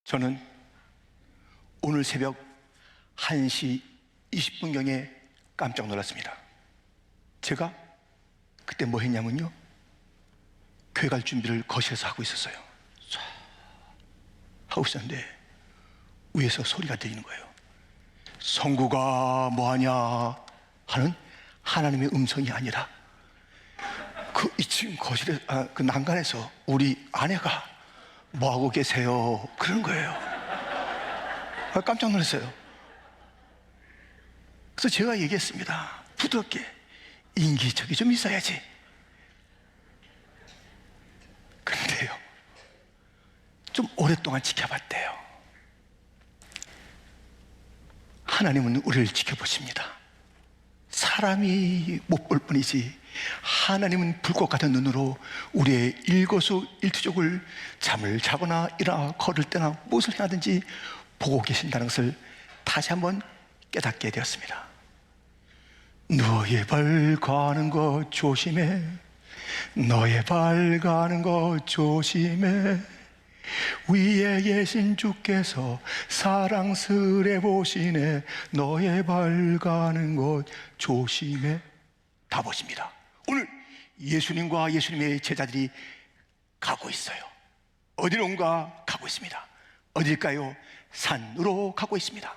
저는 오늘 새벽 1시 20분경에 깜짝 놀랐습니다. 제가 그때 뭐 했냐면요, 교회 갈 준비를 거실에서 하고 있었어요. 쫙 하고 있었는데 위에서 소리가 들리는 거예요. 성구가 뭐하냐 하는 하나님의 음성이 아니라 그 2층 거실에, 그 난간에서 우리 아내가 뭐하고 계세요? 그러는 거예요. 깜짝 놀랐어요. 그래서 제가 얘기했습니다. 부드럽게, 인기척이 좀 있어야지. 그런데요, 좀 오랫동안 지켜봤대요. 하나님은 우리를 지켜보십니다. 사람이 못 볼 뿐이지 하나님은 불꽃 같은 눈으로 우리의 일거수일투족을 잠을 자거나 일어나 걸을 때나 무엇을 해야든지 보고 계신다는 것을 다시 한번 깨닫게 되었습니다. 너의 발 가는 것 조심해, 너의 발 가는 것 조심해, 위에 계신 주께서 사랑스레 보시네, 너의 발 가는 것 조심해. 다 보십니다. 오늘 예수님과 예수님의 제자들이 가고 있어요. 어디론가 가고 있습니다. 어딜까요? 산으로 가고 있습니다.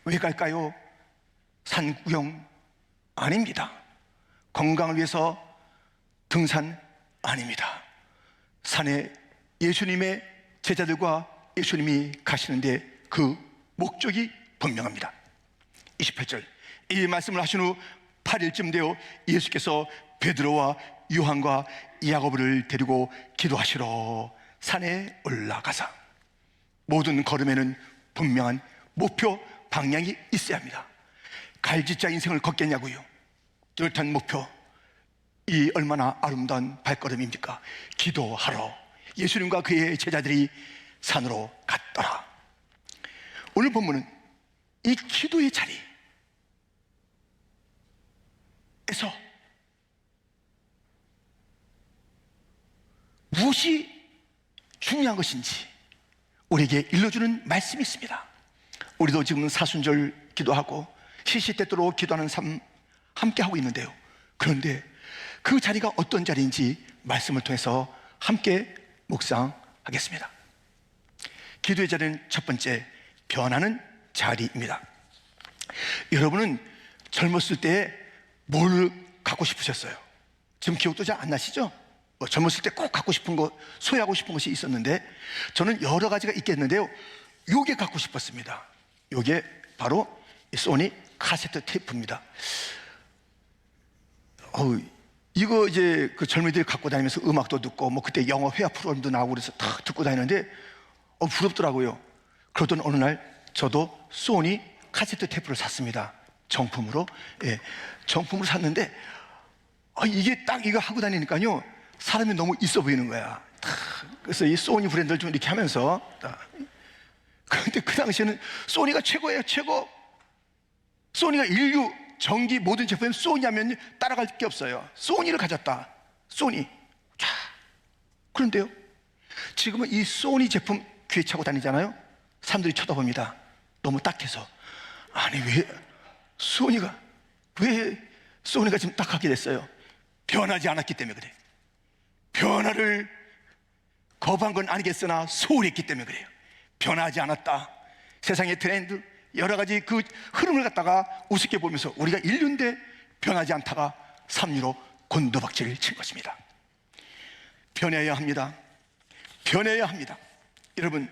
왜 갈까요? 산 구경 아닙니다. 건강을 위해서 등산 아닙니다. 산에 예수님의 제자들과 예수님이 가시는데 그 목적이 분명합니다. 28절, 이 말씀을 하신 후 8일쯤 되어 예수께서 베드로와 요한과 야고보를 데리고 기도하시러 산에 올라가사, 모든 걸음에는 분명한 목표 방향이 있어야 합니다. 갈지자 인생을 걷겠냐고요? 뚜렷한 목표, 이 얼마나 아름다운 발걸음입니까? 기도하러 예수님과 그의 제자들이 산으로 갔더라. 오늘 본문은 이 기도의 자리에서 무엇이 중요한 것인지 우리에게 일러주는 말씀이 있습니다. 우리도 지금 사순절 기도하고 시시때때로 기도하는 삶 함께 하고 있는데요, 그런데 그 자리가 어떤 자리인지 말씀을 통해서 함께 묵상하겠습니다. 기도의 자리는 첫 번째, 변하는 자리입니다. 여러분은 젊었을 때 뭘 갖고 싶으셨어요? 지금 기억도 잘 안 나시죠? 젊었을 때 꼭 갖고 싶은 거, 소유하고 싶은 것이 있었는데 저는 여러 가지가 있겠는데요, 요게 갖고 싶었습니다. 요게 바로 소니 카세트 테이프입니다. 이거 이제 그 젊은이들이 갖고 다니면서 음악도 듣고 뭐 그때 영어 회화 프로그램도 나오고 그래서 다 듣고 다니는데 부럽더라고요. 그러던 어느 날 저도 소니 카세트 테이프를 샀습니다. 정품으로. 예, 정품으로 샀는데 이게 딱 이거 하고 다니니까요, 사람이 너무 있어 보이는 거야. 그래서 이 소니 브랜드를 좀 이렇게 하면서, 그런데 그 당시에는 소니가 최고예요, 최고. 소니가 인류 전기 모든 제품에 소니 하면 따라갈 게 없어요. 소니를 가졌다, 소니. 그런데요, 지금은 이 소니 제품 귀에 차고 다니잖아요. 사람들이 쳐다봅니다. 너무 딱해서. 아니 왜 소니가 지금 딱하게 됐어요? 변하지 않았기 때문에 그래. 변화를 거부한 건 아니겠으나 소홀했기 때문에 그래요. 변하지 않았다. 세상의 트렌드, 여러 가지 그 흐름을 갖다가 우습게 보면서 우리가 인류인데 변하지 않다가 삼류로 곤두박질을 친 것입니다. 변해야 합니다. 변해야 합니다. 여러분,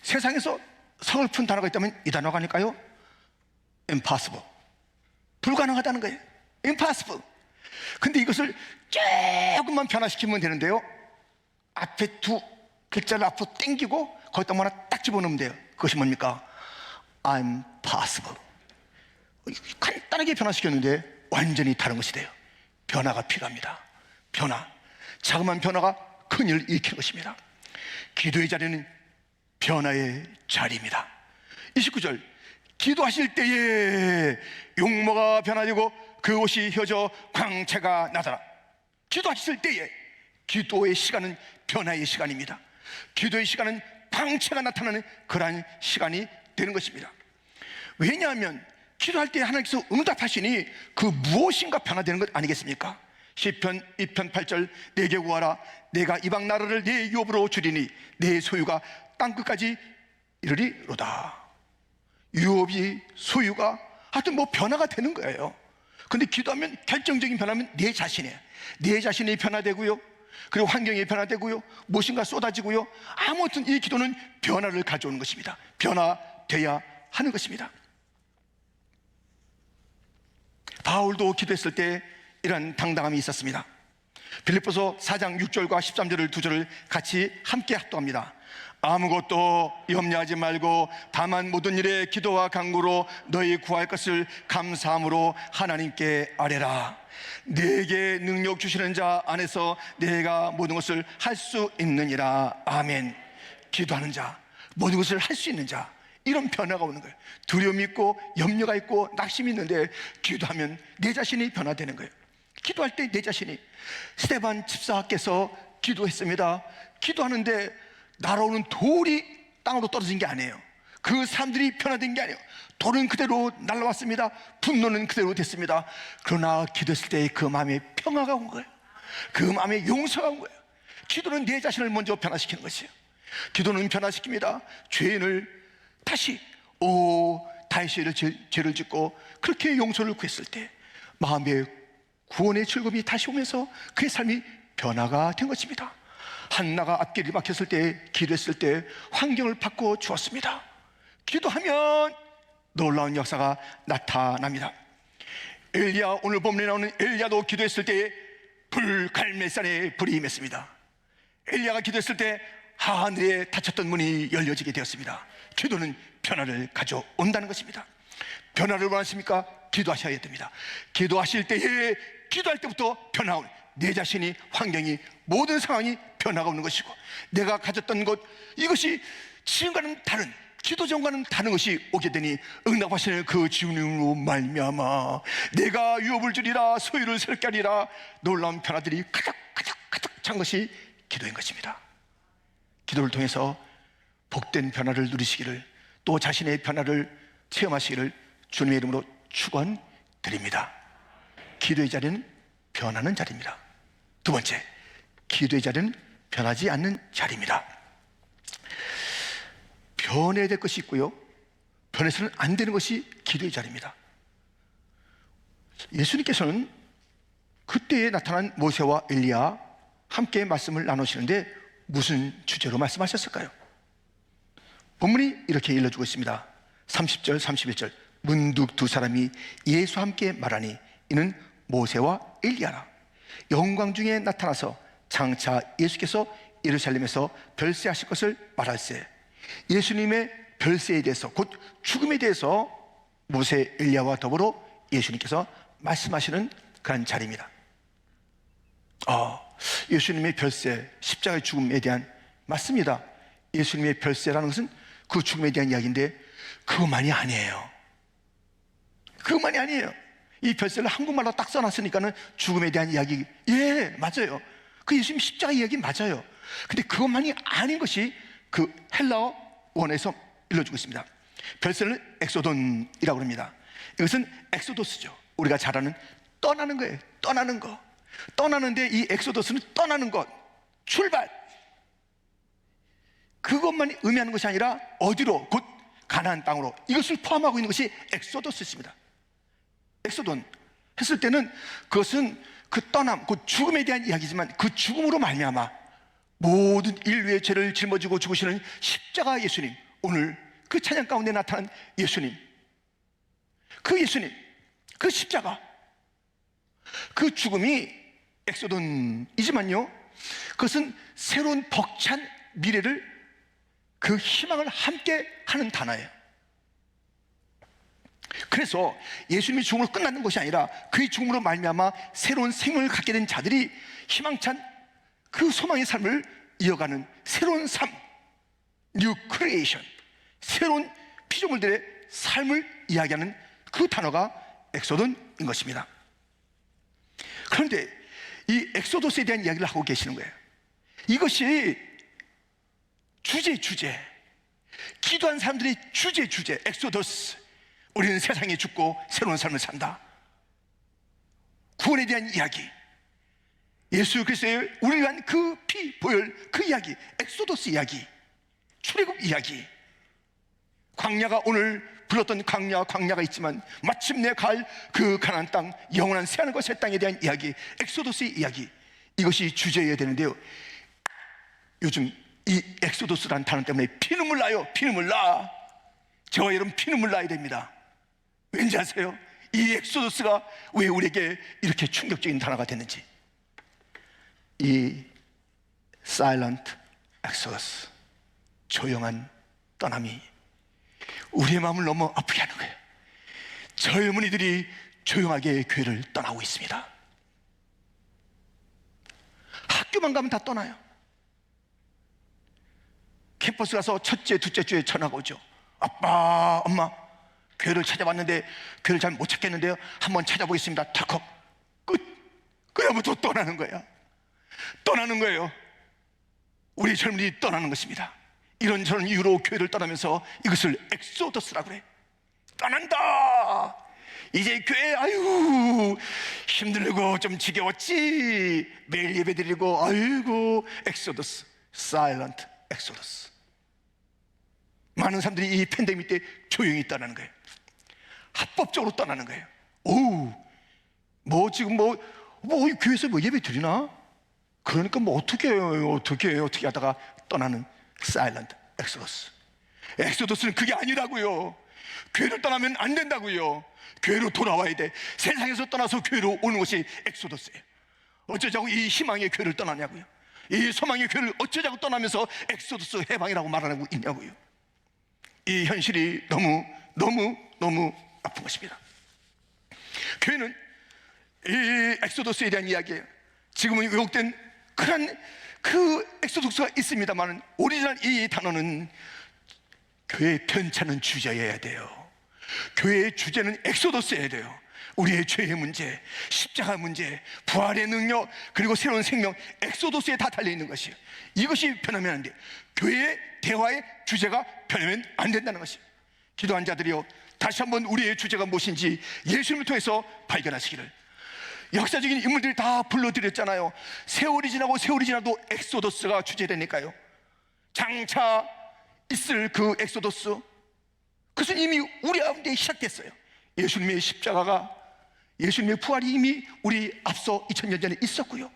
세상에서 서글픈 단어가 있다면 이 단어가 아닐까요? impossible. 불가능하다는 거예요. impossible. 근데 이것을 조금만 변화시키면 되는데요, 앞에 두 글자를 앞으로 당기고 거기다 뭐 하나 딱 집어넣으면 돼요. 그것이 뭡니까? I'm possible. 간단하게 변화시켰는데 완전히 다른 것이 돼요. 변화가 필요합니다. 변화. 자그마한 변화가 큰일을 일으키는 것입니다. 기도의 자리는 변화의 자리입니다. 29절, 기도하실 때에 용모가 변화되고 그곳이 휘어져 광채가 나더라. 기도하실 때에, 기도의 시간은 변화의 시간입니다. 기도의 시간은 광채가 나타나는 그러한 시간이 되는 것입니다. 왜냐하면 기도할 때 하나님께서 응답하시니 그 무엇인가 변화되는 것 아니겠습니까? 시편 2편 8절, 내게 구하라. 내가 이방 나라를 내 유업으로 주리니 내 소유가 땅끝까지 이르리로다. 유업이, 소유가 하여튼 뭐 변화가 되는 거예요. 근데 기도하면 결정적인 변화는 내 자신이에요. 내 자신이 변화되고요, 그리고 환경이 변화되고요, 무엇인가 쏟아지고요. 아무튼 이 기도는 변화를 가져오는 것입니다. 변화돼야 하는 것입니다. 바울도 기도했을 때 이런 당당함이 있었습니다. 빌립보서 4장 6절과 13절을 두 절을 같이 함께 합독합니다. 아무것도 염려하지 말고 다만 모든 일에 기도와 간구로 너희 구할 것을 감사함으로 하나님께 아뢰라. 내게 능력 주시는 자 안에서 내가 모든 것을 할 수 있느니라. 아멘. 기도하는 자, 모든 것을 할 수 있는 자, 이런 변화가 오는 거예요. 두려움이 있고 염려가 있고 낙심이 있는데 기도하면 내 자신이 변화되는 거예요. 기도할 때 내 자신이, 스데반 집사께서 기도했습니다. 기도하는데 날아오는 돌이 땅으로 떨어진 게 아니에요. 그 사람들이 변화된 게 아니에요. 돌은 그대로 날아왔습니다. 분노는 그대로 됐습니다. 그러나 기도했을 때 그 마음에 평화가 온 거예요. 그 마음에 용서가 온 거예요. 기도는 내 자신을 먼저 변화시키는 것이에요. 기도는 변화시킵니다. 죄인을 다시 다윗이 죄를 짓고 그렇게 용서를 구했을 때 마음의 구원의 즐거움이 다시 오면서 그의 삶이 변화가 된 것입니다. 한나가 앞길이 막혔을 때, 기도했을 때 환경을 바꿔 주었습니다. 기도하면 놀라운 역사가 나타납니다. 엘리야, 오늘 본문에 나오는 엘리야도 기도했을 때 불갈멜산에 불이 임했습니다. 엘리야가 기도했을 때 하늘에 닫혔던 문이 열려지게 되었습니다. 기도는 변화를 가져온다는 것입니다. 변화를 원하십니까? 기도하셔야 됩니다. 기도하실 때에, 기도할 때부터 변화온 내 자신이, 환경이, 모든 상황이 변화가 오는 것이고, 내가 가졌던 것, 이것이 지금과는 다른, 기도 전과는 다른 것이 오게 되니 응답하시는 그 주님으로 말미암아 내가 유업을 주리라, 소유를 새롭게 하리라. 놀라운 변화들이 가득 찬 것이 기도인 것입니다. 기도를 통해서 복된 변화를 누리시기를, 또 자신의 변화를 체험하시기를 주님의 이름으로 축원드립니다. 기도의 자리는 변하는 자리입니다. 두 번째, 기도의 자리는 변하지 않는 자리입니다. 변해야 될 것이 있고요, 변해서는 안 되는 것이 기도의 자리입니다. 예수님께서는 그때에 나타난 모세와 엘리야 함께 말씀을 나누시는데 무슨 주제로 말씀하셨을까요? 본문이 이렇게 일러주고 있습니다. 30절 31절, 문득 두 사람이 예수와 함께 말하니 이는 모세와 엘리야라. 영광 중에 나타나서 장차 예수께서 예루살렘에서 별세하실 것을 말할세. 예수님의 별세에 대해서, 곧 죽음에 대해서 모세, 엘리야와 더불어 예수님께서 말씀하시는 그런 자리입니다. 예수님의 별세, 십자가의 죽음에 대한, 맞습니다. 예수님의 별세라는 것은 그 죽음에 대한 이야기인데 그것만이 아니에요. 그것만이 아니에요. 이 별세를 한국말로 딱 써놨으니까는 죽음에 대한 이야기, 예, 맞아요. 그 예수님 십자가 이야기 맞아요. 근데 그것만이 아닌 것이 그 헬라어 원에서 일러주고 있습니다. 별세는 엑소돈이라고 합니다. 이것은 엑소도스죠. 우리가 잘 아는 떠나는 거예요. 떠나는 거. 떠나는데 이 엑소도스는 떠나는 것, 출발, 그것만 의미하는 것이 아니라 어디로? 곧 가나안 땅으로, 이것을 포함하고 있는 것이 엑소도스입니다. 엑소돈 했을 때는 그것은 그 떠남, 곧 죽음에 대한 이야기지만 그 죽음으로 말미암아 모든 인류의 죄를 짊어지고 죽으시는 십자가 예수님, 오늘 그 찬양 가운데 나타난 예수님, 그 예수님, 그 십자가, 그 죽음이 엑소돈이지만요, 그것은 새로운 벅찬 미래를, 그 희망을 함께 하는 단어예요. 그래서 예수님이 죽음으로 끝나는 것이 아니라 그의 죽음으로 말미암아 새로운 생명을 갖게 된 자들이 희망찬 그 소망의 삶을 이어가는 새로운 삶, New Creation, 새로운 피조물들의 삶을 이야기하는 그 단어가 엑소돈인 것입니다. 그런데 이 엑소도스에 대한 이야기를 하고 계시는 거예요. 이것이 주제. 기도한 사람들의 주제. 엑소더스. 우리는 세상에 죽고 새로운 삶을 산다. 구원에 대한 이야기. 예수 그리스도의 우리를 위한 그 피 보혈 그 이야기, 엑소더스 이야기, 출애굽 이야기. 광야가 오늘 불렀던 광야가 있지만 마침내 갈 그 가나안 땅, 영원한 새하늘과 새 땅에 대한 이야기, 엑소더스의 이야기. 이것이 주제여야 되는데요, 요즘 이 엑소더스라는 단어 때문에 피눈물 나요. 피눈물 나. 저와 여러분 피눈물 나야 됩니다. 왠지 아세요? 이 엑소더스가 왜 우리에게 이렇게 충격적인 단어가 됐는지. 이 silent exodus, 조용한 떠남이 우리의 마음을 너무 아프게 하는 거예요. 젊은이들이 조용하게 교회를 떠나고 있습니다. 학교만 가면 다 떠나요. 캠퍼스 가서 첫째, 둘째 주에 전화가 오죠. 아빠, 엄마, 교회를 찾아봤는데 교회를 잘 못 찾겠는데요, 한번 찾아보겠습니다. 덜컥 끝. 그다음부터 떠나는 거야. 떠나는 거예요. 우리 젊은이들이 떠나는 것입니다. 이런저런 이유로 교회를 떠나면서 이것을 엑소더스라고 그래. 떠난다. 이제 교회 아유 힘들고 좀 지겨웠지. 매일 예배 드리고 아이고. 엑소더스, 사일런트 엑소더스. 많은 사람들이 이 팬데믹 때 조용히 떠나는 거예요. 합법적으로 떠나는 거예요. 뭐 지금 뭐 교회에서 뭐 예배 드리나? 그러니까 뭐 어떻게 하다가 떠나는 사일런트 엑소더스. 엑소더스는 그게 아니라고요. 교회를 떠나면 안 된다고요. 교회로 돌아와야 돼. 세상에서 떠나서 교회로 오는 것이 엑소더스예요. 어쩌자고 이 희망의 교회를 떠나냐고요. 이 소망의 교회를 어쩌자고 떠나면서 엑소더스 해방이라고 말하고 있냐고요. 이 현실이 너무 아픈 것입니다. 교회는 이 엑소더스에 대한 이야기예요. 지금은 왜곡된 그 엑소더스가 있습니다만, 오리지널 이 단어는 교회의 편찮은 주제여야 돼요. 교회의 주제는 엑소더스여야 돼요. 우리의 죄의 문제, 십자가 문제, 부활의 능력, 그리고 새로운 생명, 엑소더스에 다 달려있는 것이에요. 이것이 변하면 안 돼요. 교회의 대화의 주제가 변하면 안 된다는 것이에요. 기도한 자들이요, 다시 한번 우리의 주제가 무엇인지 예수님을 통해서 발견하시기를. 역사적인 인물들이 다 불러드렸잖아요. 세월이 지나도 엑소더스가 주제되니까요. 장차 있을 그 엑소더스, 그것은 이미 우리 가운데 시작됐어요. 예수님의 십자가가, 예수님의 부활이 이미 우리 앞서 2000년 전에 있었고요.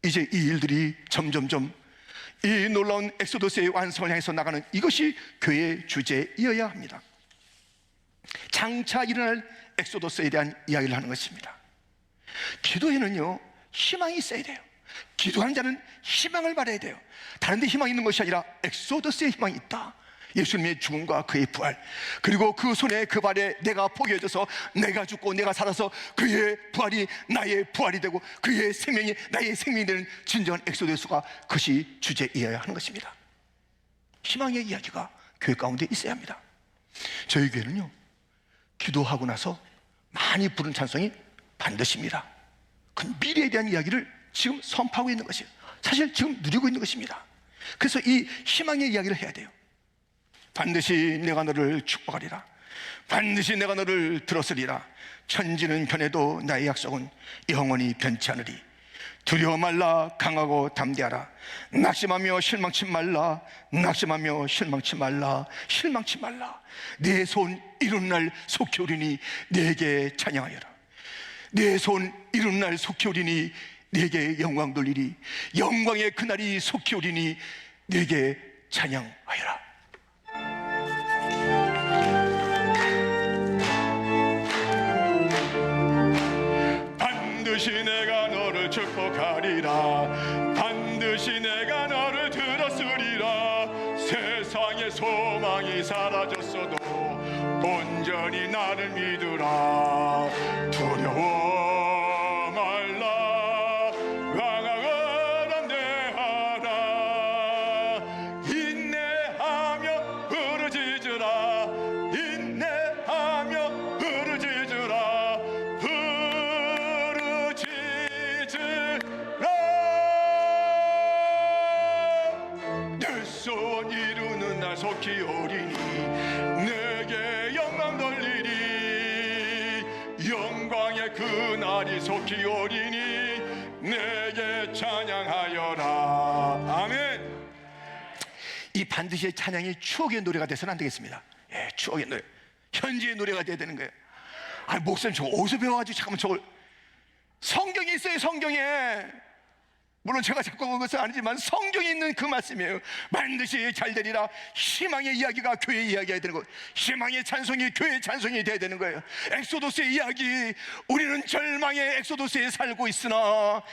이제 이 일들이 점점점 이 놀라운 엑소더스의 완성을 향해서 나가는, 이것이 교회의 주제이어야 합니다. 장차 일어날 엑소더스에 대한 이야기를 하는 것입니다. 기도에는요, 희망이 있어야 돼요. 기도하는 자는 희망을 말해야 돼요. 다른 데 희망이 있는 것이 아니라 엑소더스에 희망이 있다. 예수님의 죽음과 그의 부활, 그리고 그 손에 그 발에 내가 포개져서 내가 죽고 내가 살아서 그의 부활이 나의 부활이 되고 그의 생명이 나의 생명이 되는 진정한 엑소더스가, 그것이 주제이어야 하는 것입니다. 희망의 이야기가 교회 가운데 있어야 합니다. 저희 교회는요, 기도하고 나서 많이 부른 찬송이 반드시입니다. 그 미래에 대한 이야기를 지금 선포하고 있는 것이에요. 사실 지금 누리고 있는 것입니다. 그래서 이 희망의 이야기를 해야 돼요. 반드시 내가 너를 축복하리라. 반드시 내가 너를 들었으리라. 천지는 변해도 나의 약속은 영원히 변치 않으리. 두려워 말라. 강하고 담대하라. 낙심하며 실망치 말라. 낙심하며 실망치 말라. 실망치 말라. 내 손 이룬 날 속히 오리니 내게 찬양하여라. 내 손 이룬 날 속히 오리니 내게 영광 돌리리. 영광의 그날이 속히 오리니 내게 찬양하여라. 반드시 내가 너를 축복하리라. 반드시 내가 너를 들었으리라. 세상의 소망이 사라졌어도 온전히 나를 믿으라. 두려워 말라. 강하고 담대하라. 인내하며 부르짖으라. 인내하며 부르짖으라. 부르짖으라. 내 손이 날 속히 오리니 내게 영광 돌리리 영광의 그날이 속히 오리니 내게 찬양하여라. 아멘. 이 반드시 찬양이 추억의 노래가 돼서는 안 되겠습니다. 예, 추억의 노래, 현지의 노래가 돼야 되는 거예요. 아니 목사님 저거 어디서 배워가지고 잠깐만 저걸. 성경이 있어요. 성경에. 물론 제가 작곡한 것은 아니지만 성경에 있는 그 말씀이에요. 반드시 잘 되리라. 희망의 이야기가 교회 이야기가 되는 거예요. 희망의 찬송이 교회의 찬송이 돼야 되는 거예요. 엑소도스의 이야기, 우리는 절망의 엑소도스에 살고 있으나,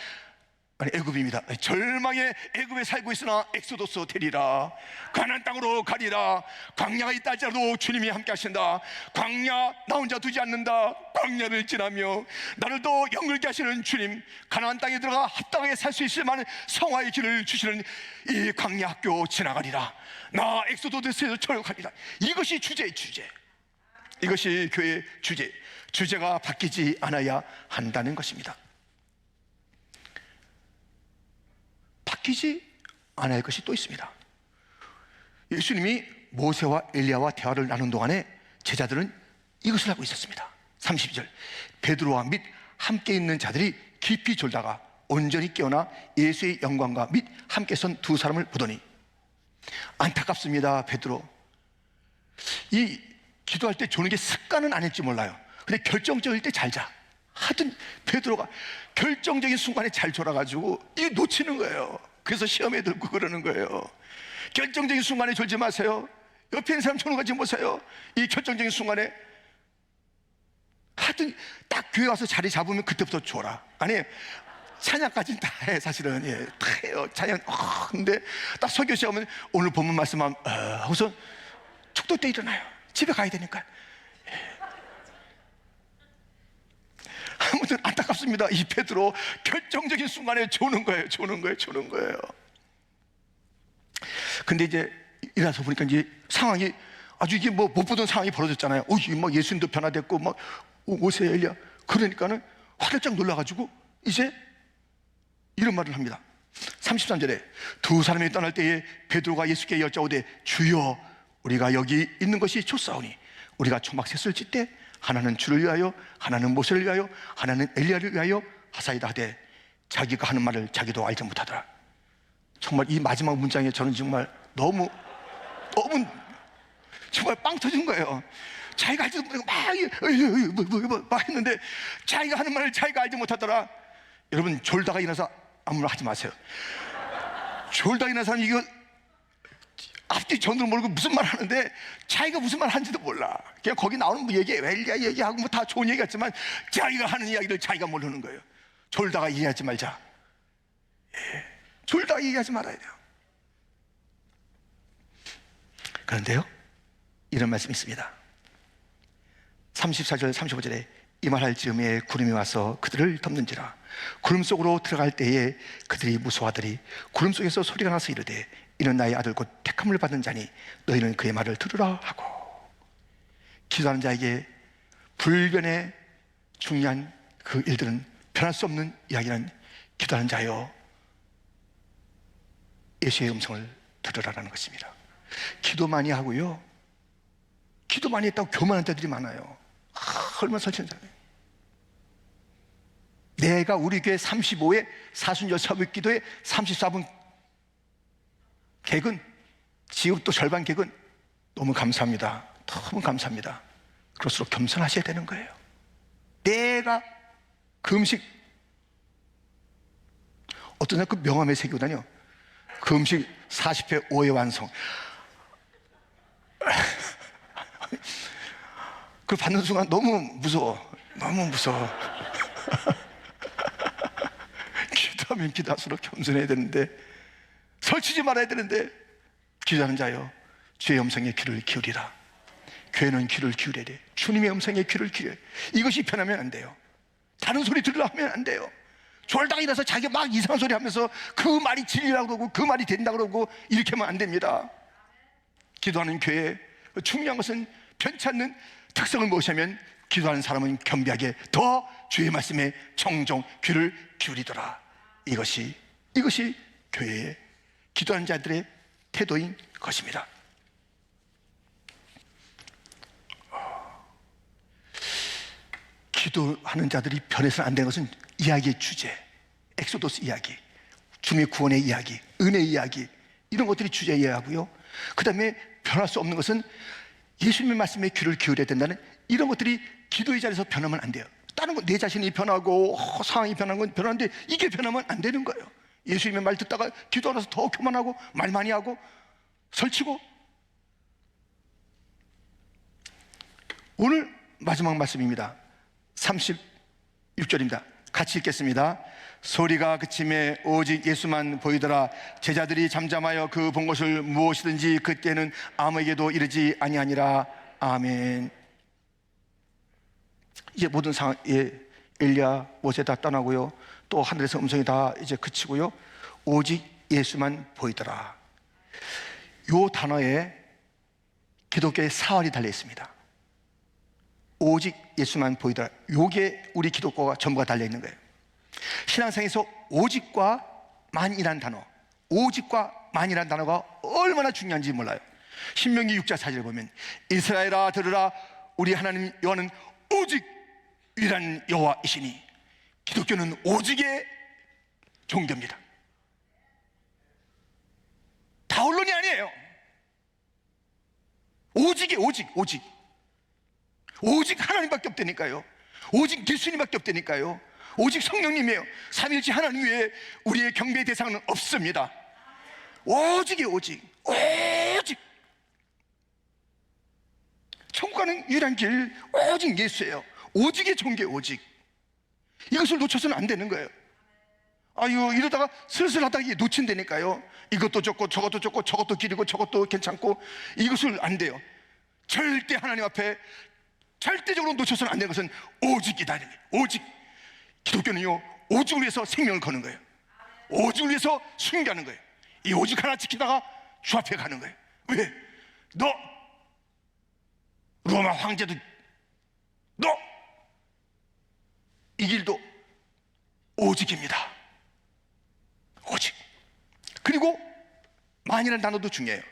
아니 애굽입니다. 절망의 애굽에 살고 있으나 엑소도스 되리라. 가나안 땅으로 가리라. 광야가 있다 할지라도 주님이 함께 하신다. 광야 나 혼자 두지 않는다. 광야를 지나며 나를 더 영글게 하시는 주님, 가나안 땅에 들어가 합당하게 살 수 있을 만한 성화의 길을 주시는 이 광야 학교 지나가리라. 나 엑소도스에서 철거하리라. 이것이 주제의 주제, 이것이 교회의 주제. 주제가 바뀌지 않아야 한다는 것입니다. 바뀌지 않아야 할 것이 또 있습니다. 예수님이 모세와 엘리야와 대화를 나눈 동안에 제자들은 이것을 하고 있었습니다. 32절, 베드로와 및 함께 있는 자들이 깊이 졸다가 온전히 깨어나 예수의 영광과 및 함께 선 두 사람을 보더니. 안타깝습니다. 베드로, 이 기도할 때 조는 게 습관은 아닐지 몰라요. 근데 결정적일 때 잘 자. 하여튼 베드로가 결정적인 순간에 잘 졸아가지고 이거 놓치는 거예요. 그래서 시험에 들고 그러는 거예요. 결정적인 순간에 졸지 마세요. 옆에 있는 사람 조는 거 지금 보세요. 이 결정적인 순간에 하여튼 딱 교회 와서 자리 잡으면 그때부터 졸아. 아니 찬양까지는 다 해. 사실은 예, 다 해요. 찬양. 근데 딱 설교 시작하면 오늘 본문 말씀하면 하고서 축도 때 일어나요. 집에 가야 되니까. 아무튼 안타깝습니다. 이 베드로 결정적인 순간에 조는 거예요. 근데 이제 일어나서 보니까 이제 상황이 아주 이게 뭐 못 보던 상황이 벌어졌잖아요. 이게 막 예수님도 변화됐고 막 모세 엘리야. 그러니까는 화들짝 놀라가지고 이제 이런 말을 합니다. 33절에 두 사람이 떠날 때에 베드로가 예수께 여짜오되 주여 우리가 여기 있는 것이 좋사오니 우리가 초막 셋을 짓되 하나는 주를 위하여 하나는 모세를 위하여 하나는 엘리야를 위하여 하사이다 하되 자기가 하는 말을 자기도 알지 못하더라. 정말 이 마지막 문장에 저는 정말 너무 정말 빵 터진 거예요. 자기가 알지 못하고 막 했는데 자기가 하는 말을 자기가 알지 못하더라. 여러분 졸다가 일어나서 아무 말 하지 마세요. 졸다가 일어나는 사람이 이거 앞뒤 전으로 모르고 무슨 말 하는데 자기가 무슨 말 하는지도 몰라. 그냥 거기 나오는 뭐 엘리야 얘기하고 뭐 다 좋은 얘기 같지만 자기가 하는 이야기를 자기가 모르는 거예요. 졸다가 얘기하지 말자. 예, 졸다가 얘기하지 말아야 돼요. 그런데요 이런 말씀이 있습니다. 34절 35절에 이 말할 즈음에 구름이 와서 그들을 덮는지라. 구름 속으로 들어갈 때에 그들이 무서워하더니 구름 속에서 소리가 나서 이르되 이는 나의 아들 곧 택함을 받은 자니 너희는 그의 말을 들으라 하고. 기도하는 자에게 불변의 중요한 그 일들은 변할 수 없는 이야기는 기도하는 자여 예수의 음성을 들으라라는 것입니다. 기도 많이 하고요, 기도 많이 했다고 교만한 자들이 많아요. 얼마나 설치는 자예요. 내가 우리 교회 35회 사순절 새벽기도에 34분 객은 지금도 절반 객은 너무 감사합니다. 너무 감사합니다. 그럴수록 겸손하셔야 되는 거예요. 내가 그 음식 어떤 사람 그 명함에 새기거든요. 그 음식 40회 5회 완성. 그걸 받는 순간 너무 무서워. 기도하면 기도할수록 겸손해야 되는데, 설치지 말아야 되는데, 기도하는 자여 주의 음성에 귀를 기울이라. 교회는 귀를 기울여야 돼. 주님의 음성에 귀를 기울여야 돼. 이것이 변하면 안 돼요. 다른 소리 들으려 하면 안 돼요. 졸다가 일어나서 자기가 막 이상한 소리 하면서 그 말이 진리라고 그러고 그 말이 된다고 그러고 이렇게 하면 안 됩니다. 기도하는 교회 중요한 것은 변치 않는 특성을 무엇이냐면 기도하는 사람은 겸비하게 더 주의 말씀에 청종 귀를 기울이더라. 이것이 교회의 기도하는 자들의 태도인 것입니다. 기도하는 자들이 변해서는 안 되는 것은 이야기의 주제, 엑소도스 이야기, 주님의 구원의 이야기, 은혜의 이야기, 이런 것들이 주제 이야기하고요. 그 다음에 변할 수 없는 것은 예수님의 말씀에 귀를 기울여야 된다는 이런 것들이 기도의 자리에서 변하면 안 돼요. 다른 건 내 자신이 변하고 상황이 변한 건 변하는데 이게 변하면 안 되는 거예요. 예수님의 말 듣다가 기도하면서 더 교만하고 말 많이 하고 설치고. 오늘 마지막 말씀입니다. 36절입니다. 같이 읽겠습니다. 소리가 그침에 오직 예수만 보이더라. 제자들이 잠잠하여 그 본 것을 무엇이든지 그때는 아무에게도 이르지 아니하니라. 아멘. 이제 모든 상황에 엘리야, 모세 다 떠나고요. 또 하늘에서 음성이 다 이제 그치고요. 오직 예수만 보이더라. 요 단어에 기독교의 사활이 달려 있습니다. 오직 예수만 보이더라. 요게 우리 기독교가 전부가 달려 있는 거예요. 신앙생에서 오직과 만이라는 단어, 오직과 만이라는 단어가 얼마나 중요한지 몰라요. 신명기 6장 4절을 보면 이스라엘아 들으라, 우리 하나님 여호와는 오직 유일한 여호와이시니. 기독교는 오직의 종교입니다. 다원론이 아니에요. 오직 하나님밖에 없다니까요. 오직 예수님밖에 없다니까요. 오직 성령님이에요. 삼위일체 하나님 외에 우리의 경배의 대상은 없습니다. 오직이에요. 오직. 천국 가는 유일한 길 오직 예수예요. 오직의 종교, 오직. 이것을 놓쳐서는 안 되는 거예요. 아유, 이러다가 슬슬 하다가 이게 놓친다니까요. 이것도 좋고 저것도 좋고 저것도 길이고 저것도 괜찮고, 이것을 안 돼요. 절대 하나님 앞에 절대적으로 놓쳐서는 안 되는 것은 오직이다. 오직. 기독교는요, 오직을 위해서 생명을 거는 거예요. 오직을 위해서 순교하는 거예요. 이 오직 하나 지키다가 주 앞에 가는 거예요. 왜? 너 로마 황제도, 너 이 길도 오직입니다. 오직. 그리고 만이라는 단어도 중요해요.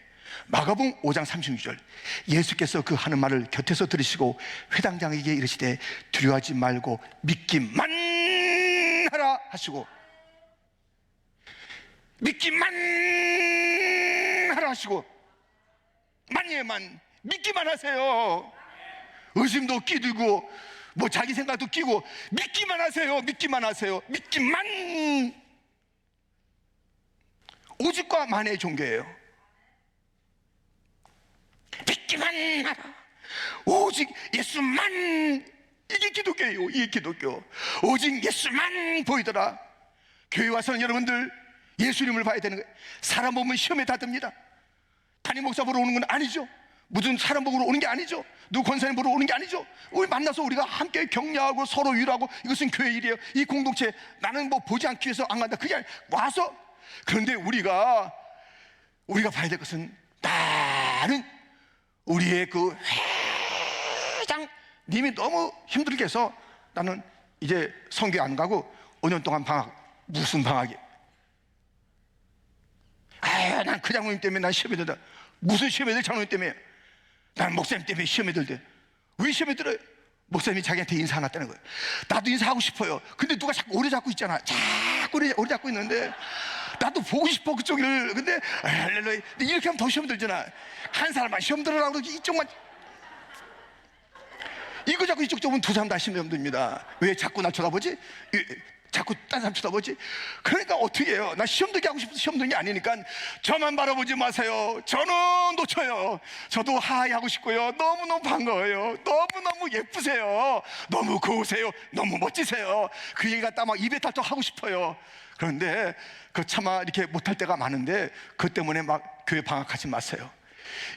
마가복음 5장 36절, 예수께서 그 하는 말을 곁에서 들으시고 회당장에게 이르시되 두려워하지 말고 믿기만 하라 하시고, 믿기만 하라 하시고, 만이에요. 만. 믿기만 하세요. 의심도 끼들고 뭐 자기 생각도 끼고 믿기만 하세요. 믿기만 하세요. 믿기만. 오직과 만의 종교예요. 믿기만 하라. 오직 예수만. 이게 기독교예요. 이게 기독교. 오직 예수만 보이더라. 교회 와서는 여러분들 예수님을 봐야 되는 거예요. 사람 보면 시험에 다 듭니다. 담임 목사 보러 오는 건 아니죠. 무슨 사람 보러 오는 게 아니죠. 누구 권사님 보러 오는 게 아니죠. 우리 만나서 우리가 함께 격려하고 서로 위로하고, 이것은 교회 일이에요. 이 공동체, 나는 뭐 보지 않기 위해서 안 간다, 그게 와서. 그런데 우리가 봐야 될 것은, 나는 우리의 그 회장님이 너무 힘들게 해서 나는 이제 선교 안 가고 5년 동안 방학. 무슨 방학이? 아유, 난 그 장로님 때문에 난 시험에 들다. 무슨 시험에 들? 장로님 때문에. 난 목사님 때문에 시험에 들대. 왜 시험에 들어요? 목사님이 자기한테 인사 안 했다는 거예요. 나도 인사하고 싶어요. 근데 누가 자꾸 오래 잡고 있잖아. 자꾸 오래 잡고 있는데 나도 보고 싶어, 그쪽을. 근데 할렐루야. 이렇게 하면 더 시험 들잖아. 한 사람만 시험 들으라고 그러지, 이쪽만. 이거 자꾸 이쪽 쪽은 두 사람 다 시험 듭니다. 왜 자꾸 날 쳐다보지? 자꾸 딴 사람 쳐다보지? 그러니까 어떻게 해요? 나 시험 들게 하고 싶어서 시험 드는 게 아니니까 저만 바라보지 마세요. 저는 놓쳐요. 저도 하이 하고 싶고요. 너무너무 반가워요. 너무너무 예쁘세요. 너무 고우세요. 너무 멋지세요. 그 얘기 갖다 막 입에 달도 하고 싶어요. 그런데 그 차마 이렇게 못할 때가 많은데, 그 때문에 막 교회 방학하지 마세요.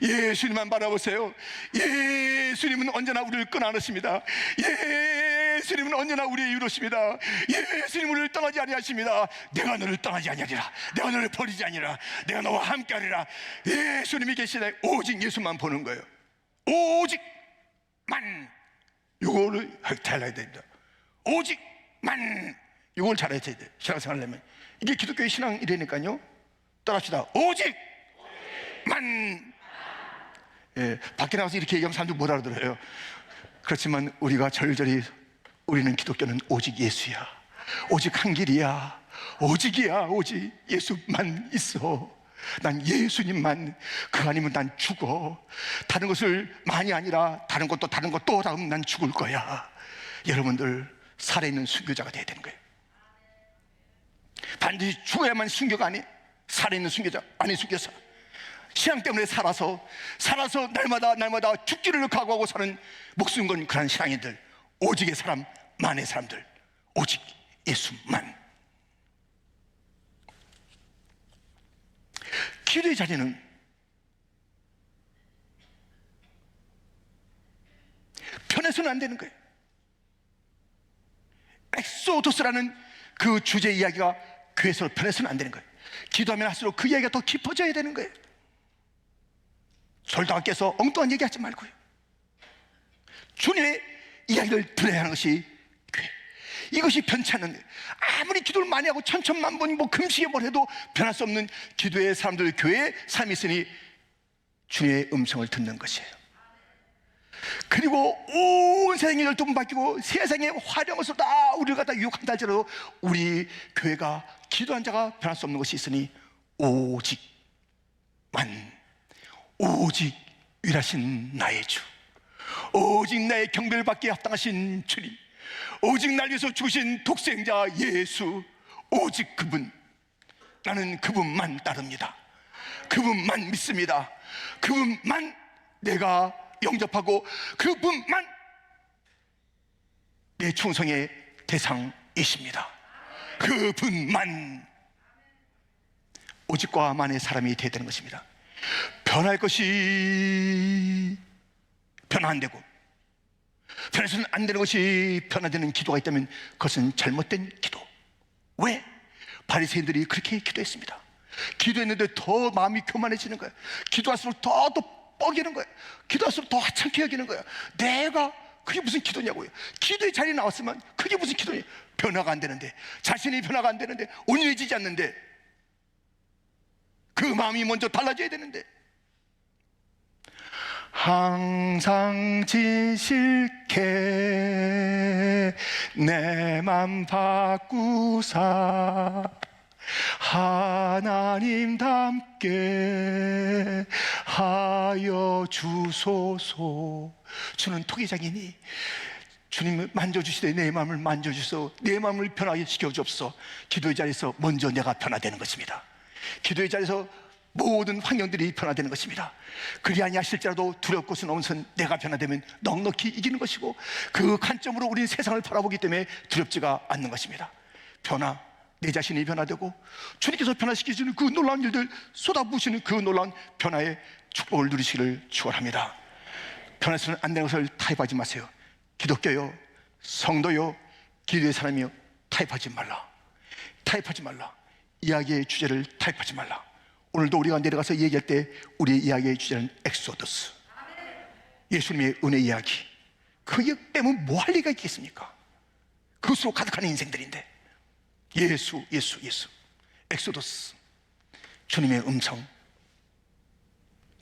예수님만 바라보세요. 예수님은 언제나 우리를 끊어안으십니다. 예수님은 언제나 우리의 위로십니다. 예수님은 우리를 떠나지 아니하십니다. 내가 너를 떠나지 아니하리라. 내가 너를 버리지 아니라. 내가 너와 함께하리라. 예수님이 계시다. 오직 예수만 보는 거예요. 오직만. 이거를 잘해야 됩니다. 오직만. 이걸 잘해야 돼요. 신앙생활 하려면. 이게 기독교의 신앙이라니까요. 따라합시다. 오직만. 예, 밖에 나가서 이렇게 얘기하면 사람들 못 알아들어요. 그렇지만 우리가 절절히 우리는 기독교는 오직 예수야. 오직 한 길이야. 오직이야. 오직 예수만 있어. 난 예수님만, 그 아니면 난 죽어. 다른 것을 많이 아니라 다른 것도 다음 난 죽을 거야. 여러분들 살아있는 순교자가 돼야 되는 거예요. 반드시 죽어야만 순교가 아니에요. 살아있는 순교자, 아니 순교사. 신앙 때문에 살아서 날마다 죽기를 각오하고 사는 목숨 건 그런 신앙인들, 오직의 사람, 만의 사람들, 오직 예수만. 기도의 자리는 편해서는 안 되는 거예요. 엑소도스라는 그 주제 이야기가 교회에서 편해서는 안 되는 거예요. 기도하면 할수록 그 이야기가 더 깊어져야 되는 거예요. 졸다가 깨서 엉뚱한 얘기하지 말고요. 주님의 이야기를 들어야 하는 것이 교회. 이것이 변치 않는, 아무리 기도를 많이 하고 천천만번 금식에 뭘 해도 변할 수 없는 기도의 사람들, 교회의 삶이 있으니 주님의 음성을 듣는 것이에요. 그리고 온 세상이 열두 바뀌고 세상의 화려한 것을 다 우리를 갖다 유혹한다 할지라도 우리 교회가 기도한 자가 변할 수 없는 것이 있으니 오직 위라신 나의 주, 오직 나의 경배를 받기에 합당하신 주님, 오직 날 위해서 죽으신 독생자 예수, 오직 그분. 나는 그분만 따릅니다. 그분만 믿습니다. 그분만 내가 영접하고 그분만 내 충성의 대상이십니다. 그분만. 오직과 만의 사람이 되어야 되는 것입니다. 변할 것이 변화 안 되고 변해서는 안 되는 것이 변화되는 기도가 있다면 그것은 잘못된 기도. 왜? 바리새인들이 그렇게 기도했습니다. 기도했는데 더 마음이 교만해지는 거예요. 기도할수록 더 뻐기는 거예요. 기도할수록 더 하찮게 여기는 거예요. 내가 그게 무슨 기도냐고요. 기도의 자리에 나왔으면 그게 무슨 기도냐. 변화가 안 되는데, 자신이 변화가 안 되는데, 온유해지지 않는데, 그 마음이 먼저 달라져야 되는데. 항상 진실케 내 맘 바꾸사 하나님답게 하여 주소서. 주는 토기장이니 주님을 만져주시되 내 마음을 만져주소. 내 마음을 변하게 시켜주옵소서. 기도의 자리에서 먼저 내가 변화되는 것입니다. 기도의 자리에서 모든 환경들이 변화되는 것입니다. 그리 아니하실지라도 두렵고서 넘선 내가 변화되면 넉넉히 이기는 것이고, 그 관점으로 우리는 세상을 바라보기 때문에 두렵지가 않는 것입니다. 변화, 내 자신이 변화되고 주님께서 변화시키시는 그 놀라운 일들 쏟아부으시는 그 놀라운 변화의 축복을 누리시기를 축원합니다. 변해서는 안 되는 것을 타협하지 마세요. 기독교요, 성도요, 기도의 사람이요, 타협하지 말라. 이야기의 주제를 타협하지 말라. 오늘도 우리가 내려가서 얘기할 때 우리의 이야기의 주제는 엑소더스, 예수님의 은혜 이야기. 그게 빼면 뭐 할 리가 있겠습니까? 그것으로 가득한 인생들인데. 예수, 엑소더스, 주님의 음성.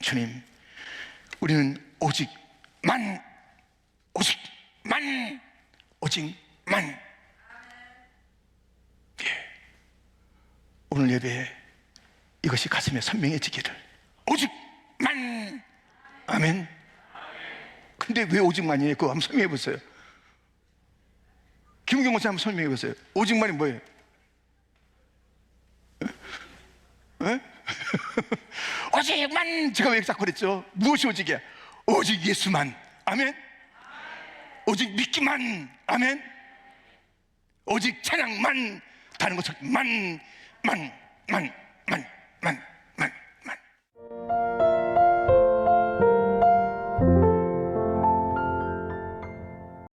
주님, 우리는 오직만. 오늘 예배에 이것이 가슴에 선명해지기를. 오직만. 아멘. 근데 왜 오직만이에요? 그거 한번 설명해 보세요. 김경호 씨 한번 설명해 보세요. 오직만이 뭐예요? 오직만. 제가 왜 자꾸 그랬죠? 무엇이 오직이야? 오직 예수만. 아멘. 오직 믿기만. 아멘. 오직 찬양만. 다른 것을 만.